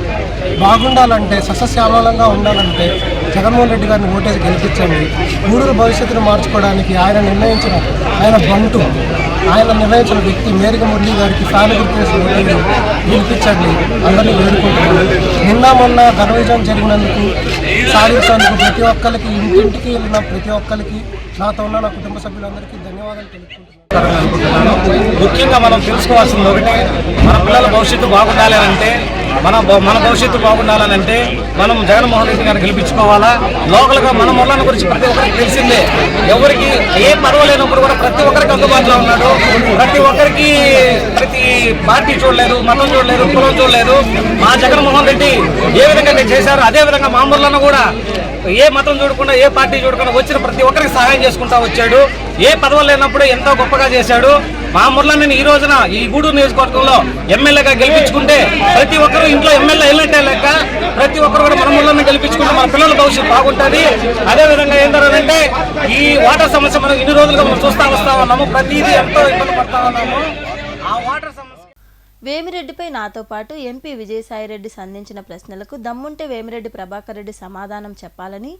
బాగుండాలంటే, సస్యశ్యామలంగా ఉండాలంటే జగన్మోహన్ రెడ్డి గారిని ఓటేసి గెలిపించండి. గూడూరు భవిష్యత్తును మార్చుకోవడానికి ఆయన నిర్ణయించిన వ్యక్తి మేరిక మురళి గారికి ఫ్యాన్ గుర్తేసి ఓటేసి గెలిపించండి అందరినీ వేడుకుంటున్నాను. నిన్న మొన్న ఘన విజయం జరిగినందుకు సాధించినందుకు ప్రతి ఒక్కరికి, ఇంటింటికి వెళ్ళిన ప్రతి ఒక్కరికి, నాతో ఉన్న నా కుటుంబ సభ్యులందరికీ ధన్యవాదాలు తెలుపుకుంటున్నాను. ముఖ్యంగా మనం తెలుసుకోవాల్సింది ఒకటే, మన పిల్లల భవిష్యత్తు బాగుండాలి అంటే, మన భవిష్యత్తు బాగుండాలని అంటే మనం జగన్మోహన్ రెడ్డి గారిని గెలిపించుకోవాలా. లోకల్గా మన మురళన్న గురించి ప్రతి ఒక్కరికి తెలిసిందే. ఎవరికి ఏ పదవి లేనప్పుడు కూడా ప్రతి ఒక్కరికి అందుబాటులో ఉన్నాడు. ప్రతి ఒక్కరికి ప్రతి పార్టీ చూడలేదు, మతం చూడలేదు, కులం చూడలేదు. మా జగన్మోహన్ రెడ్డి ఏ విధంగా చేశారు అదే విధంగా మా మురళన్న కూడా ఏ మతం చూడకుండా, ఏ పార్టీ చూడకుండా వచ్చిన ప్రతి ఒక్కరికి సహాయం చేసుకుంటా వచ్చాడు. ఏ పదవులు లేనప్పుడు ఎంతో గొప్పగా చేశాడు. మా మురళన్నని ఈ రోజున ఈ గూడూరు నియోజకవర్గంలో ఎమ్మెల్యేగా గెలిపించుకుంటే ప్రతి ఒక్కరు ఇంట్లో ఎమ్మెల్యే వెళ్ళినట్టే లెక్క. ప్రతి ఒక్కరు కూడా మన మురళన్న గెలిపించుకుంటే మన పిల్లల భవిష్యత్తు బాగుంటుంది. అదేవిధంగా ఏంటంటే ఈ వాటర్ సమస్య మనం ఇన్ని రోజులుగా మనం వస్తా ఉన్నాము. ప్రతిదీ ఎంతో ఇబ్బంది పడతా ఉన్నాము. ఆ వాటర్ సమస్య వేమిరెడ్డిపై నాతో పాటు ఎంపీ విజయసాయిరెడ్డి సంధించిన ప్రశ్నలకు దమ్ముంటే వేమిరెడ్డి ప్రభాకర్ రెడ్డి సమాధానం చెప్పాలని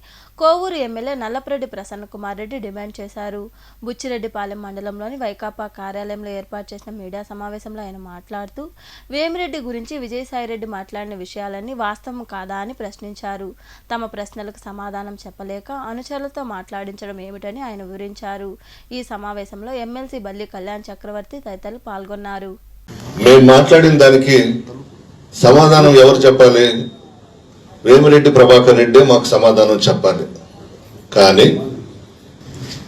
కోవూరు ఎమ్మెల్యే నల్లపురెడ్డి ప్రసన్నకుమార్ రెడ్డి డిమాండ్ చేశారు. బుచ్చిరెడ్డిపాలెం మండలంలోని వైకాపా కార్యాలయంలో ఏర్పాటు చేసిన మీడియా సమావేశంలో ఆయన మాట్లాడుతూ వేమిరెడ్డి గురించి విజయసాయిరెడ్డి మాట్లాడిన విషయాలన్నీ వాస్తవం కాదా అని ప్రశ్నించారు. తమ ప్రశ్నలకు సమాధానం చెప్పలేక అనుచరులతో మాట్లాడించడం ఏమిటని ఆయన వివరించారు. ఈ సమావేశంలో ఎమ్మెల్సీ బల్లి కళ్యాణ్ చక్రవర్తి తదితరులు పాల్గొన్నారు. మేము మాట్లాడిన దానికి సమాధానం ఎవరు చెప్పాలి? వేమిరెడ్డి ప్రభాకర్ రెడ్డి మాకు సమాధానం చెప్పాలి. కానీ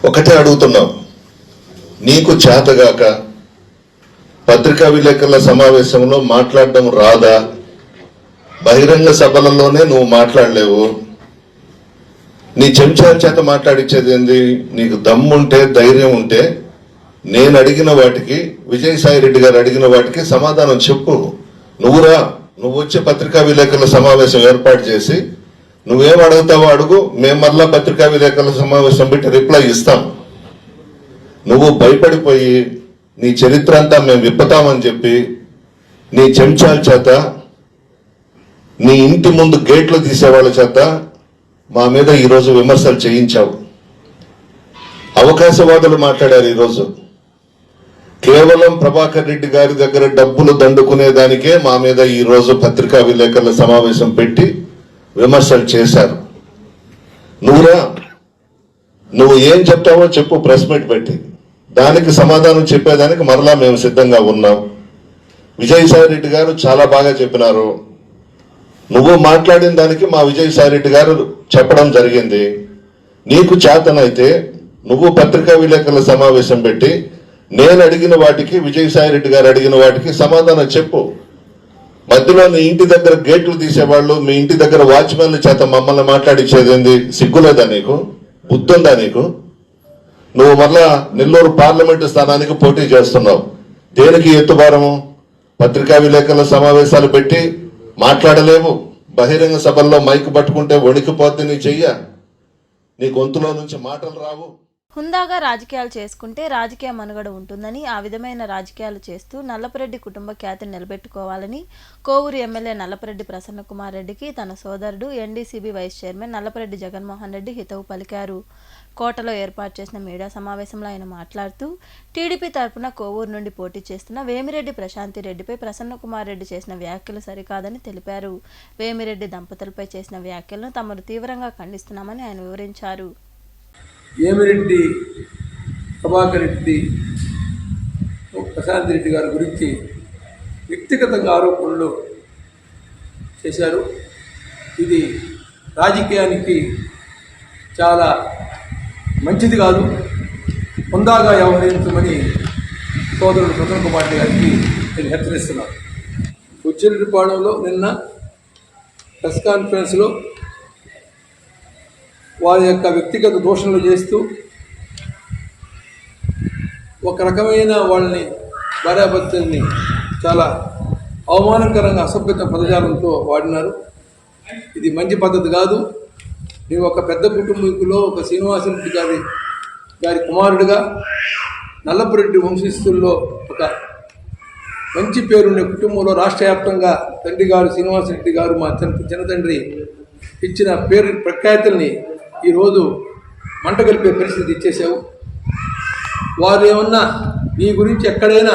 ఒకటే అడుగుతున్నాం, నీకు చేతగాక పత్రికా విలేకరుల సమావేశంలో మాట్లాడడం రాదా? బహిరంగ సభలలోనే నువ్వు మాట్లాడలేవు. నీ చెంచాల చేత మాట్లాడించేది ఏంది? నీకు దమ్ముంటే, ధైర్యం ఉంటే నేను అడిగిన వాటికి, విజయసాయి రెడ్డి గారు అడిగిన వాటికి సమాధానం చెప్పు. నువ్వు వచ్చే పత్రికా విలేకరుల సమావేశం ఏర్పాటు చేసి నువ్వేం అడుగుతావో అడుగు, మేము మళ్ళా పత్రికా విలేకరుల సమావేశం పెట్టి రిప్లై ఇస్తాం. నువ్వు భయపడిపోయి నీ చరిత్ర అంతా మేము విప్పుతామని చెప్పి నీ చెంచాల చేత, నీ ఇంటి ముందు గేట్లు తీసేవాళ్ళ చేత మా మీద ఈరోజు విమర్శలు చేయించావు. అవకాశవాదులు మాట్లాడారు. ఈరోజు కేవలం ప్రభాకర్ రెడ్డి గారి దగ్గర డబ్బులు దండుకునేదానికే మా మీద ఈరోజు పత్రికా విలేకరుల సమావేశం పెట్టి విమర్శలు చేశారు. నువ్వు ఏం చెప్తావో చెప్పు, ప్రెస్ మీట్ పెట్టి దానికి సమాధానం చెప్పేదానికి మరలా మేము సిద్ధంగా ఉన్నాం. విజయసాయి రెడ్డి గారు చాలా బాగా చెప్పినారు. నువ్వు మాట్లాడిన దానికి మా విజయసాయి రెడ్డి గారు చెప్పడం జరిగింది. నీకు చేతనైతే నువ్వు పత్రికా విలేకరుల సమావేశం పెట్టి నేను అడిగిన వాటికి, విజయసాయి రెడ్డి గారు అడిగిన వాటికి సమాధానం చెప్పు. మధ్యలో నీ ఇంటి దగ్గర గేట్లు తీసేవాళ్ళు, మీ ఇంటి దగ్గర వాచ్మెన్ల చేత మమ్మల్ని మాట్లాడించేదేంది? సిగ్గులేదా నీకు? బుద్ధుందా నీకు? నువ్వు మళ్ళా నెల్లూరు పార్లమెంటు స్థానానికి పోటీ చేస్తున్నావు. దేనికి ఎత్తుభారము? పత్రికా విలేకరుల సమావేశాలు పెట్టి మాట్లాడలేవు. బహిరంగ సభల్లో మైక్ పట్టుకుంటే వణికిపోద్ది నీ చెయ్య. నీ గొంతులో నుంచి మాటలు రావు. హుందాగా రాజకీయాలు చేసుకుంటే రాజకీయ మనుగడ ఉంటుందని, ఆ విధమైన రాజకీయాలు చేస్తూ నల్లపురెడ్డి కుటుంబ ఖ్యాతిని నిలబెట్టుకోవాలని కోవూరు ఎమ్మెల్యే నల్లపురెడ్డి ప్రసన్నకుమార్ రెడ్డికి తన సోదరుడు NDCB vice chairman Nallapureddy Jaganmohan Reddy హితవు పలికారు. కోటలో ఏర్పాటు చేసిన మీడియా సమావేశంలో ఆయన మాట్లాడుతూ టీడీపీ తరపున కోవూరు నుండి పోటీ చేస్తున్న వేమిరెడ్డి ప్రశాంతి రెడ్డిపై ప్రసన్నకుమార్ రెడ్డి చేసిన వ్యాఖ్యలు సరికాదని తెలిపారు. వేమిరెడ్డి దంపతులపై చేసిన వ్యాఖ్యలను తమను తీవ్రంగా ఖండిస్తున్నామని ఆయన వివరించారు. వేమిరెడ్డి ప్రభాకర్ రెడ్డి, ప్రశాంత్ రెడ్డి గారి గురించి వ్యక్తిగతంగా ఆరోపణలు చేశారు. ఇది రాజకీయానికి చాలా మంచిది కాదు. హుందాగా వ్యవహరించమని సోదరుడు ప్రసన్న కుమార్ గారికి నేను హెచ్చరిస్తున్నాను. బుచ్చిరెడ్డిపాళెంలో నిన్న ప్రెస్ కాన్ఫరెన్స్లో వారి యొక్క వ్యక్తిగత దూషణలు చేస్తూ ఒక రకమైన వాళ్ళని భార్యాభర్తల్ని చాలా అవమానకరంగా అసభ్యత పదజాలంతో వాడినారు. ఇది మంచి పద్ధతి కాదు. నేను ఒక పెద్ద కుటుంబీకులో ఒక శ్రీనివాసరెడ్డి గారి కుమారుడిగా నల్లపురెడ్డి వంశస్థుల్లో ఒక మంచి పేరుండే కుటుంబంలో రాష్ట్ర వ్యాప్తంగా తండ్రి గారు శ్రీనివాసరెడ్డి గారు మా చిన్నతండ్రి ఇచ్చిన పేరు ప్రఖ్యాతుల్ని ఈరోజు మంట కలిపే పరిస్థితి ఇచ్చేసావు. వారు ఏమన్నా నీ గురించి ఎక్కడైనా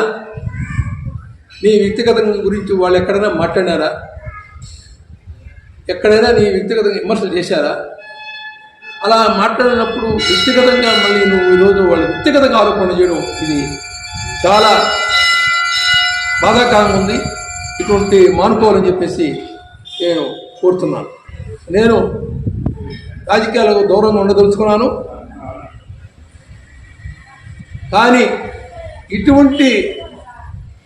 నీ వ్యక్తిగత గురించి వాళ్ళు ఎక్కడైనా మాట్లాడారా? ఎక్కడైనా నీ వ్యక్తిగతంగా విమర్శలు చేశారా? అలా మాట్లాడినప్పుడు వ్యక్తిగతంగా మళ్ళీ నువ్వు ఈరోజు వాళ్ళు వ్యక్తిగతంగా ఆరోపణ చేయడం ఇది చాలా బాధాకరంగా ఉంది. ఇటువంటి మానుకోవాలని చెప్పేసి నేను కోరుతున్నాను. నేను రాజకీయాలకు దూరంగా ఉండదలుచుకున్నాను. కానీ ఇటువంటి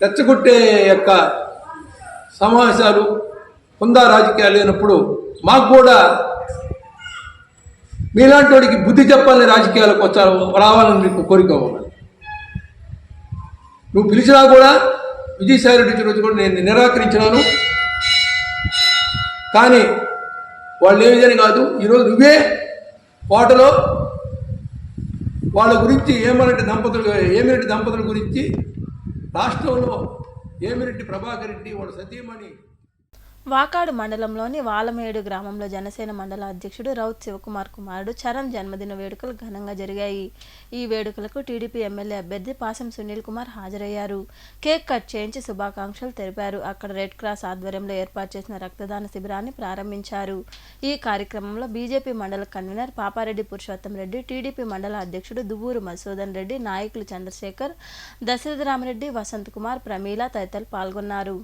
రెచ్చగొట్టే యొక్క సమావేశాలు హుందా రాజకీయాలు లేనప్పుడు మాకు కూడా మీలాంటి వాడికి బుద్ధి చెప్పాలని రాజకీయాలకు రావాలని నీకు కోరిక ఉన్నది. నువ్వు పిలిచినా కూడా విజయసాయిరెడ్డి రోజు కూడా నేను నిరాకరించినాను. కానీ వాళ్ళు ఏమిదని కాదు, ఈరోజు నువ్వే కోటలో వాళ్ళ గురించి ఏమిరెడ్డి దంపతుల గురించి రాష్ట్రంలో ఏమిరెడ్డి ప్రభాకర్ రెడ్డి వాళ్ళ సతీమణి వాకాడు మండలంలోని వాలమేడు గ్రామంలో జనసేన మండల అధ్యక్షుడు రౌత్ శివకుమార్ కుమారుడు చరణ్ జన్మదిన వేడుకలు ఘనంగా జరిగాయి. ఈ వేడుకలకు టీడీపీ ఎమ్మెల్యే అభ్యర్థి పాసం సునీల్ కుమార్ హాజరయ్యారు. కేక్ కట్ చేయించి శుభాకాంక్షలు తెలిపారు. అక్కడ రెడ్ క్రాస్ ఆధ్వర్యంలో ఏర్పాటు చేసిన రక్తదాన శిబిరాన్ని ప్రారంభించారు. ఈ కార్యక్రమంలో బీజేపీ మండల కన్వీనర్ పాపారెడ్డి పురుషోత్తం రెడ్డి, టీడీపీ మండల అధ్యక్షుడు దువ్వూరు మధుసూదన్ రెడ్డి, నాయకులు చంద్రశేఖర్, దశరథరామరెడ్డి, వసంత్ కుమార్, ప్రమీల తదితరులు పాల్గొన్నారు.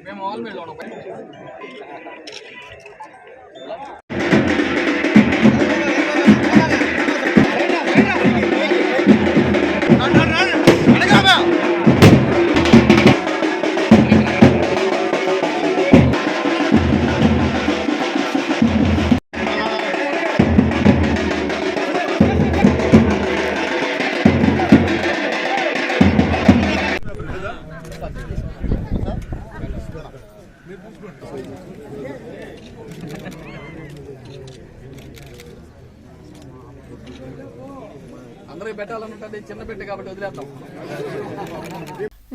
మేము ఆల్ మీద అందరూ పెట్టాలనుకుంటే చిన్న పెట్టే కాబట్టి వదిలేద్దాం.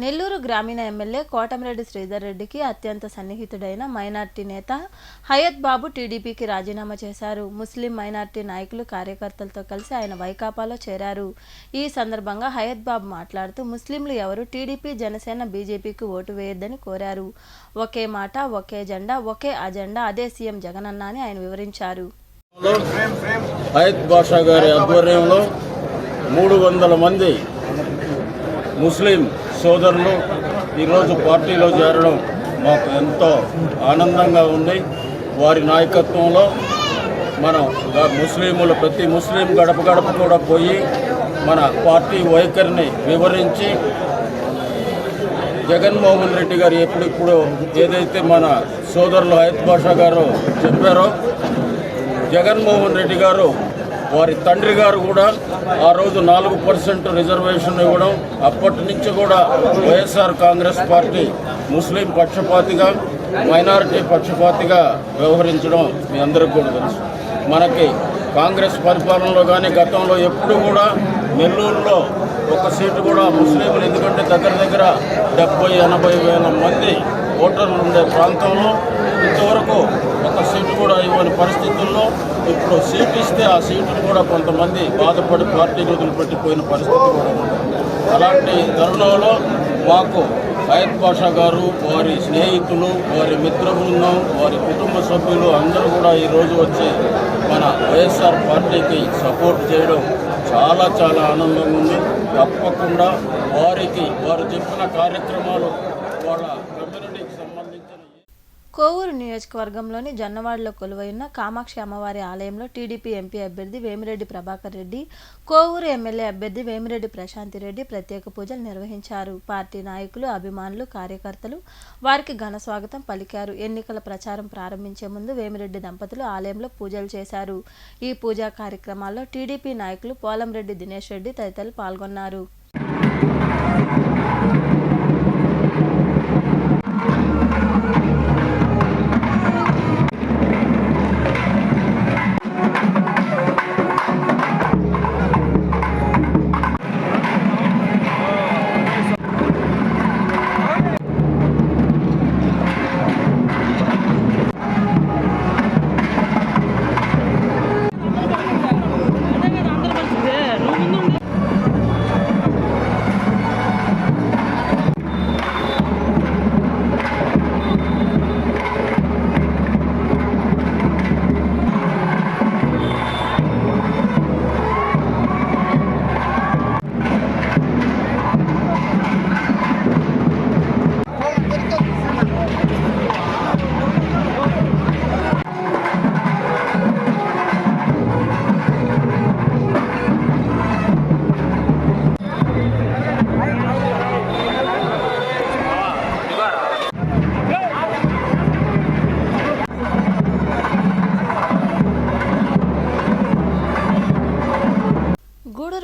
నెల్లూరు గ్రామీణ ఎమ్మెల్యే కోటమిరెడ్డి శ్రీధర్ రెడ్డికి అత్యంత సన్నిహితుడైన మైనార్టీ నేత హయత్ బాబు టీడీపీకి రాజీనామా చేశారు. ముస్లిం మైనార్టీ నాయకులు, కార్యకర్తలతో కలిసి ఆయన వైకాపాలో చేరారు. ఈ సందర్భంగా హయత్ బాబు మాట్లాడుతూ ముస్లింలు ఎవరు టీడీపీ, జనసేన, బీజేపీకి ఓటు వేయొద్దని కోరారు. ఒకే మాట, ఒకే జెండా, ఒకే అజెండా, అదే సీఎం జగనన్న అని ఆయన వివరించారు. హయత్ బాషా గారి ఆధ్వర్యంలో 300 మంది ముస్లిం సోదరులు ఈరోజు పార్టీలో చేరడం మాకు ఎంతో ఆనందంగా ఉంది. వారి నాయకత్వంలో మనం ముస్లింలు ప్రతి ముస్లిం గడప గడప కూడా పోయి మన పార్టీ వైఖరిని వివరించి జగన్మోహన్ రెడ్డి గారు ఎప్పుడిప్పుడు ఏదైతే మన సోదరులు హయత్ బాషా గారు చెప్పారో, జగన్మోహన్ రెడ్డి గారు వారి తండ్రి గారు కూడా ఆ రోజు 4% రిజర్వేషన్ ఇవ్వడం, అప్పటి నుంచి కూడా వైఎస్ఆర్ కాంగ్రెస్ పార్టీ ముస్లిం పక్షపాతిగా, మైనారిటీ పక్షపాతిగా వ్యవహరించడం మీ అందరికీ కూడా తెలుసు. మనకి కాంగ్రెస్ పరిపాలనలో కానీ గతంలో ఎప్పుడు కూడా నెల్లూరులో ఒక సీటు కూడా ముస్లింలు, ఎందుకంటే దగ్గర 70-80 వేల మంది ఓటర్లు ఉండే ప్రాంతంలో ఇంతవరకు ఒక సీటు కూడా ఇవ్వని పరిస్థితుల్లో ఇప్పుడు సీట్ ఇస్తే ఆ సీటును కూడా కొంతమంది బాధపడి పార్టీలు వదిలిపెట్టిపోయిన పరిస్థితి కూడా ఉంది. అలాంటి తరుణంలో మాకు హయత్ పాషా గారు, వారి స్నేహితులు, వారి మిత్ర బృందం, వారి కుటుంబ సభ్యులు అందరూ కూడా ఈరోజు వచ్చి మన వైఎస్ఆర్ పార్టీకి సపోర్ట్ చేయడం చాలా చాలా ఆనందంగా ఉంది. తప్పకుండా వారు చెప్పిన కార్యక్రమాలు వాళ్ళ కమ్యూనిటీకి సంబంధించిన కోవూరు నియోజకవర్గంలోని జొన్నవాడలో కొలువైన కామాక్షి అమ్మవారి ఆలయంలో టీడీపీ ఎంపీ అభ్యర్థి వేమిరెడ్డి ప్రభాకర్ రెడ్డి, కోవూరు ఎమ్మెల్యే అభ్యర్థి వేమిరెడ్డి ప్రశాంతిరెడ్డి ప్రత్యేక పూజలు నిర్వహించారు. పార్టీ నాయకులు, అభిమానులు, కార్యకర్తలు వారికి ఘన స్వాగతం పలికారు. ఎన్నికల ప్రచారం ప్రారంభించే ముందు వేమిరెడ్డి దంపతులు ఆలయంలో పూజలు చేశారు. ఈ పూజా కార్యక్రమాల్లో టీడీపీ నాయకులు పోలంరెడ్డి దినేష్ రెడ్డి తదితరులు పాల్గొన్నారు.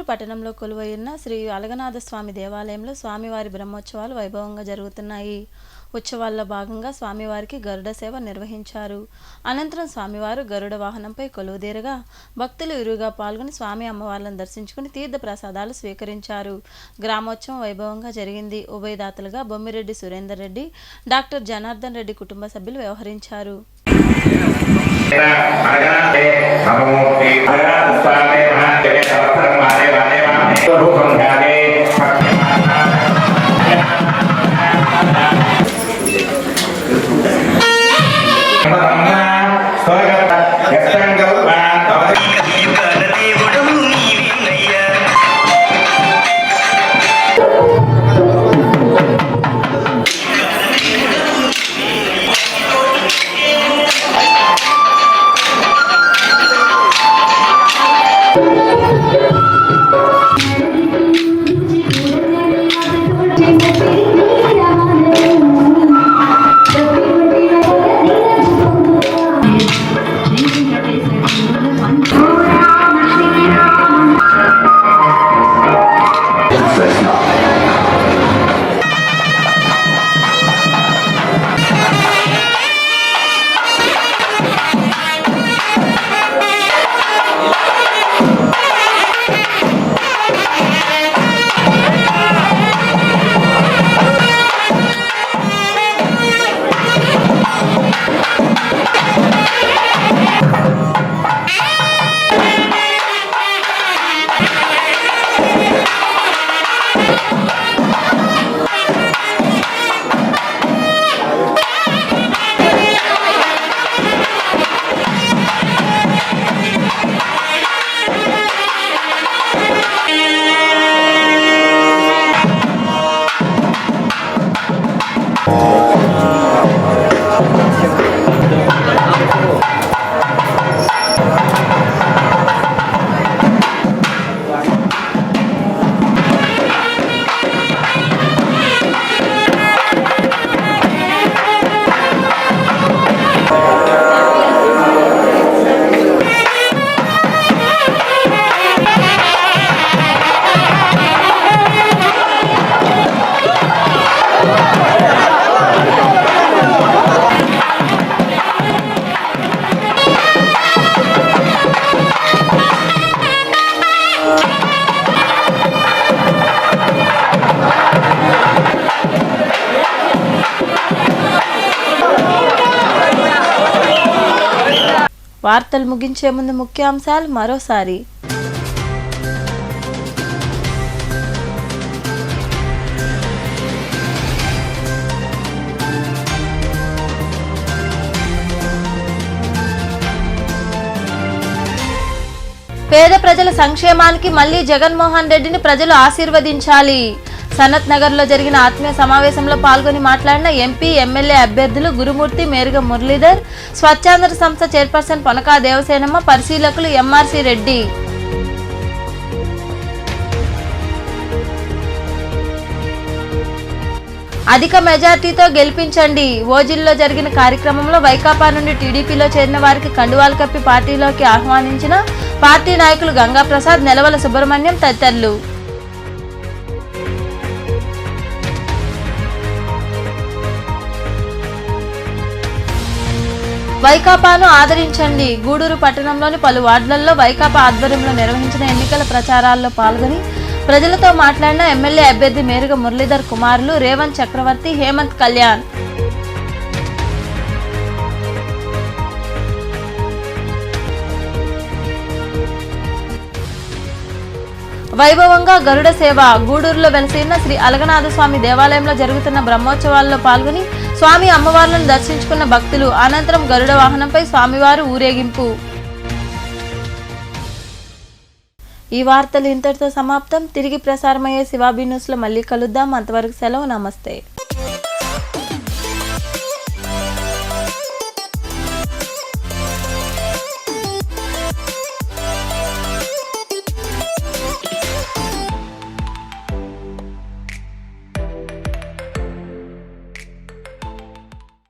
పట్టణంలో కొలువైన శ్రీ అలగనాథ స్వామి దేవాలయంలో స్వామివారి బ్రహ్మోత్సవాలు వైభవంగా జరుగుతున్నాయి. ఉత్సవాల్లో భాగంగా స్వామివారికి గరుడ సేవ నిర్వహించారు. అనంతరం స్వామివారు గరుడ వాహనంపై కొలువుదీరగా భక్తులు ఇరువుగా పాల్గొని స్వామి అమ్మవార్లను దర్శించుకుని తీర్థ ప్రసాదాలు స్వీకరించారు. గ్రామోత్సవం వైభవంగా జరిగింది. ఉభయదాతలుగా బొమ్మిరెడ్డి సురేందర్ రెడ్డి, డాక్టర్ జనార్దన్ రెడ్డి కుటుంబ సభ్యులు వ్యవహరించారు. వార్తలు ముగించే ముందు ముఖ్యాంశాలు మరోసారి. పేద ప్రజల సంక్షేమానికి మళ్లీ జగన్మోహన్ రెడ్డిని ప్రజలు ఆశీర్వదించాలి. సనత్ నగర్లో జరిగిన ఆత్మీయ సమావేశంలో పాల్గొని మాట్లాడిన ఎంపీ, ఎమ్మెల్యే అభ్యర్థులు గురుమూర్తి, మేరుగ మురళీధర్, స్వచ్ఛాంధ్ర సంస్థ చైర్పర్సన్ పొనకా దేవసేనమ్మ, పరిశీలకులు ఎంఆర్సీ రెడ్డి. అధిక మెజార్టీతో గెలిపించండి. ఓజిల్లో జరిగిన కార్యక్రమంలో వైకాపా నుండి టీడీపీలో చేరిన వారికి కండువాలు కప్పి పార్టీలోకి ఆహ్వానించిన పార్టీ నాయకులు గంగాప్రసాద్, నెలవల సుబ్రహ్మణ్యం తదితరులు. వైకాపాను ఆదరించండి. గూడూరు పట్టణంలోని పలు వార్డులలో వైకాపా ఆధ్వర్యంలో నిర్వహించిన ఎన్నికల ప్రచారాల్లో పాల్గొని ప్రజలతో మాట్లాడిన ఎమ్మెల్యే అభ్యర్థి మేరుగ మురళీధర్ కుమారులు రేవంత్ చక్రవర్తి, హేమంత్ కళ్యాణ్. వైభవంగా గరుడ సేవ. గూడూరులో వెలసిన శ్రీ అలగనాథ స్వామి దేవాలయంలో జరుగుతున్న బ్రహ్మోత్సవాల్లో పాల్గొని స్వామి అమ్మవార్లను దర్శించుకున్న భక్తులు. అనంతరం గరుడ వాహనంపై స్వామివారు ఊరేగింపు. ఈ వార్తలు ఇంతటితో సమాప్తం. తిరిగి ప్రసారమయ్యే శివాబీ న్యూస్లో మళ్ళీ కలుద్దాం. అంతవరకు సెలవు. నమస్తే.